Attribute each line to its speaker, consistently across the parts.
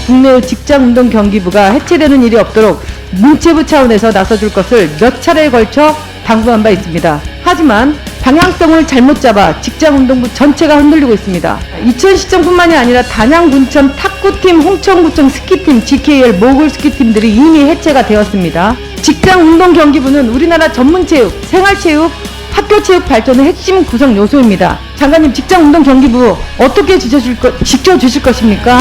Speaker 1: 국내의 직장운동 경기부가 해체되는 일이 없도록 문체부 차원에서 나서줄 것을 몇 차례에 걸쳐 당부한 바 있습니다. 하지만 방향성을 잘못 잡아 직장운동부 전체가 흔들리고 있습니다. 이천시청뿐만이 아니라 단양, 군천, 탁구팀, 홍천구청 스키팀, GKL, 모골 스키팀들이 이미 해체가 되었습니다. 직장운동경기부는 우리나라 전문체육, 생활체육, 학교체육 발전의 핵심 구성 요소입니다. 장관님, 직장운동경기부 어떻게 지켜주실 것입니까?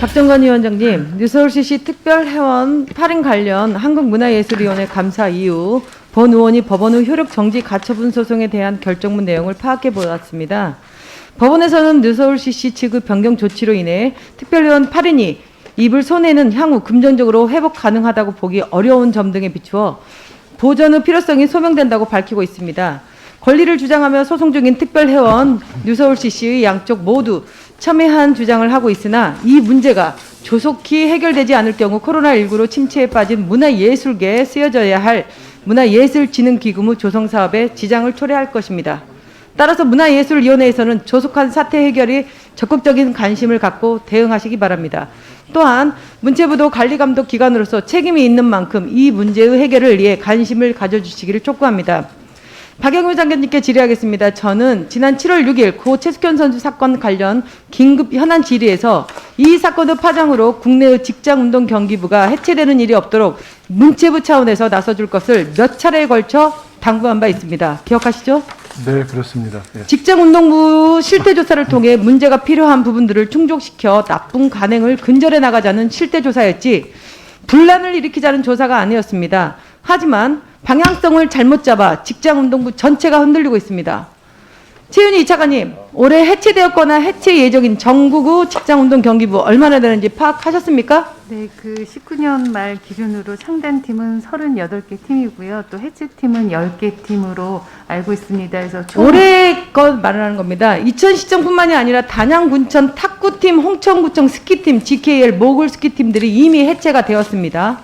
Speaker 1: 박정관 위원장님, 뉴서울시시 특별회원 8인 관련 한국문화예술위원회 감사 이후 본 의원이 법원 후 효력 정지 가처분 소송에 대한 결정문 내용을 파악해 보았습니다. 법원에서는 뉴서울시시 측의 변경 조치로 인해 특별회원 8인이 입을 손해는 향후 금전적으로 회복 가능하다고 보기 어려운 점 등에 비추어 보전의 필요성이 소명된다고 밝히고 있습니다. 권리를 주장하며 소송 중인 특별회원 뉴서울시시의 양쪽 모두 첨예한 주장을 하고 있으나 이 문제가 조속히 해결되지 않을 경우 코로나19로 침체에 빠진 문화예술계에 쓰여져야 할 문화예술진흥기금의 조성사업에 지장을 초래할 것입니다. 따라서 문화예술위원회에서는 조속한 사태 해결이 적극적인 관심을 갖고 대응하시기 바랍니다. 또한 문체부도 관리감독 기관으로서 책임이 있는 만큼 이 문제의 해결을 위해 관심을 가져주시기를 촉구합니다. 박영우 장관님께 질의하겠습니다. 저는 지난 7월 6일 고 최숙현 선수 사건 관련 긴급 현안 질의에서 이 사건의 파장으로 국내의 직장운동경기부가 해체되는 일이 없도록 문체부 차원에서 나서줄 것을 몇 차례에 걸쳐 당부한 바 있습니다. 기억하시죠?
Speaker 2: 네, 그렇습니다. 예.
Speaker 1: 직장운동부 실태조사를 통해 문제가 필요한 부분들을 충족시켜 나쁜 관행을 근절해 나가자는 실태조사였지 분란을 일으키자는 조사가 아니었습니다. 하지만 방향성을 잘못 잡아 직장운동부 전체가 흔들리고 있습니다. 최윤희 2차관님, 올해 해체되었거나 해체 예정인 전국의 직장운동경기부 얼마나 되는지 파악하셨습니까?
Speaker 3: 네, 그 19년 말 기준으로 창단팀은 38개 팀이고요. 또 해체팀은 10개 팀으로 알고 있습니다. 그래서
Speaker 1: 올해 것 말하는 겁니다. 이천시청뿐만이 아니라 단양, 군천, 탁구팀, 홍천구청 스키팀, GKL, 모골 스키팀들이 이미 해체가 되었습니다.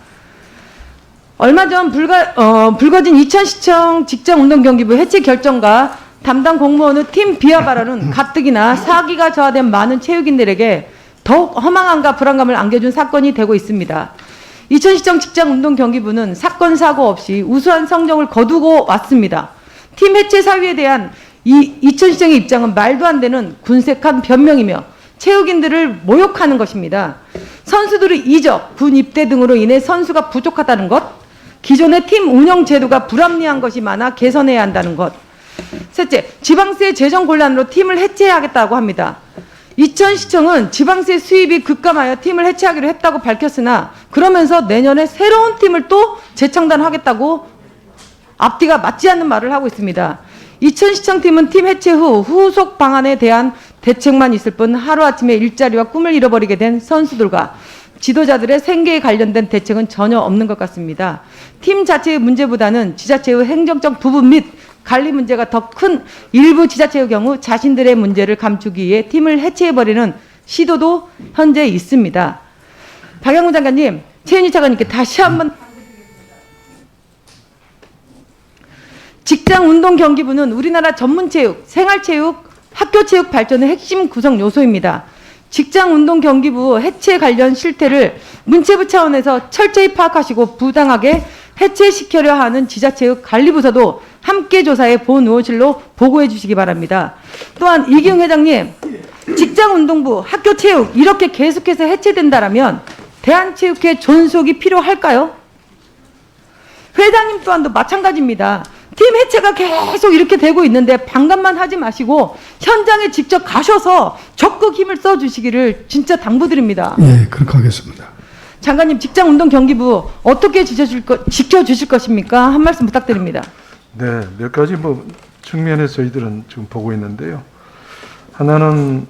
Speaker 1: 얼마 전 불거진 이천시청 직장운동경기부 해체 결정과 담당 공무원의 팀 비하 발언은 가뜩이나 사기가 저하된 많은 체육인들에게 더욱 허망함과 불안감을 안겨준 사건이 되고 있습니다. 이천시청 직장운동경기부는 사건 사고 없이 우수한 성적을 거두고 왔습니다. 팀 해체 사유에 대한 이천시청의 입장은 말도 안 되는 군색한 변명이며 체육인들을 모욕하는 것입니다. 선수들의 이적, 군 입대 등으로 인해 선수가 부족하다는 것, 기존의 팀 운영 제도가 불합리한 것이 많아 개선해야 한다는 것. 셋째, 지방세 재정 곤란으로 팀을 해체하겠다고 합니다. 이천시청은 지방세 수입이 급감하여 팀을 해체하기로 했다고 밝혔으나 그러면서 내년에 새로운 팀을 또 재창단하겠다고 앞뒤가 맞지 않는 말을 하고 있습니다. 이천시청 팀은 팀 해체 후 후속 방안에 대한 대책만 있을 뿐 하루아침에 일자리와 꿈을 잃어버리게 된 선수들과 지도자들의 생계에 관련된 대책은 전혀 없는 것 같습니다. 팀 자체의 문제보다는 지자체의 행정적 부분 및 관리 문제가 더 큰 일부 지자체의 경우 자신들의 문제를 감추기 위해 팀을 해체해버리는 시도도 현재 있습니다. 박영우 장관님, 최윤희 차관님께 다시 한번 직장운동경기부는 우리나라 전문체육, 생활체육, 학교체육 발전의 핵심 구성 요소입니다. 직장운동경기부 해체 관련 실태를 문체부 차원에서 철저히 파악하시고 부당하게 해체시키려 하는 지자체의 관리부서도 함께 조사해 본 의원실로 보고해 주시기 바랍니다. 또한 이기흥 회장님, 직장운동부, 학교체육 이렇게 계속해서 해체된다라면 대한체육회 존속이 필요할까요? 회장님 또한도 마찬가지입니다. 팀 해체가 계속 이렇게 되고 있는데 방관만 하지 마시고 현장에 직접 가셔서 적극 힘을 써주시기를 진짜 당부드립니다.
Speaker 4: 예, 그렇게 하겠습니다.
Speaker 1: 장관님, 직장운동경기부 어떻게 지켜주실 것입니까? 한 말씀 부탁드립니다.
Speaker 2: 네, 몇 가지 측면에서 저희들은 지금 보고 있는데요. 하나는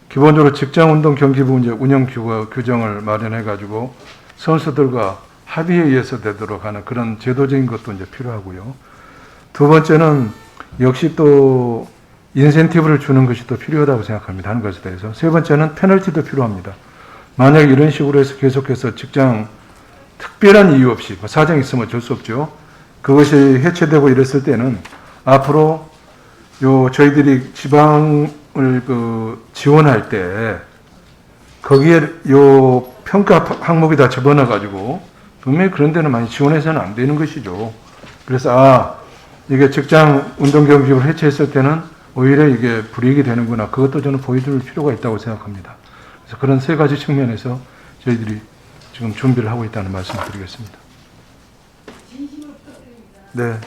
Speaker 2: 기본적으로 직장운동경기부 이제 운영 규정을 마련해가지고 선수들과 합의에 의해서 되도록 하는 그런 제도적인 것도 이제 필요하고요. 두 번째는 역시 또 인센티브를 주는 것이 또 필요하다고 생각합니다. 하는 것에 대해서. 세 번째는 페널티도 필요합니다. 만약 이런 식으로 해서 계속해서 직장 특별한 이유 없이 사정이 있으면 어쩔 수 없죠. 그것이 해체되고 이랬을 때는 앞으로 저희들이 지방의 지원할 때 거기에 요 평가 항목에다 집어넣어 가지고 분명히 그런 데는 많이 지원해서는 안 되는 것이죠. 그래서 이게 직장 운동경기부를 해체했을 때는 오히려 이게 불이익이 되는구나. 그것도 저는 보여줄 필요가 있다고 생각합니다. 그래서 그런 세 가지 측면에서 저희들이 지금 준비를 하고 있다는 말씀을 드리겠습니다. 네.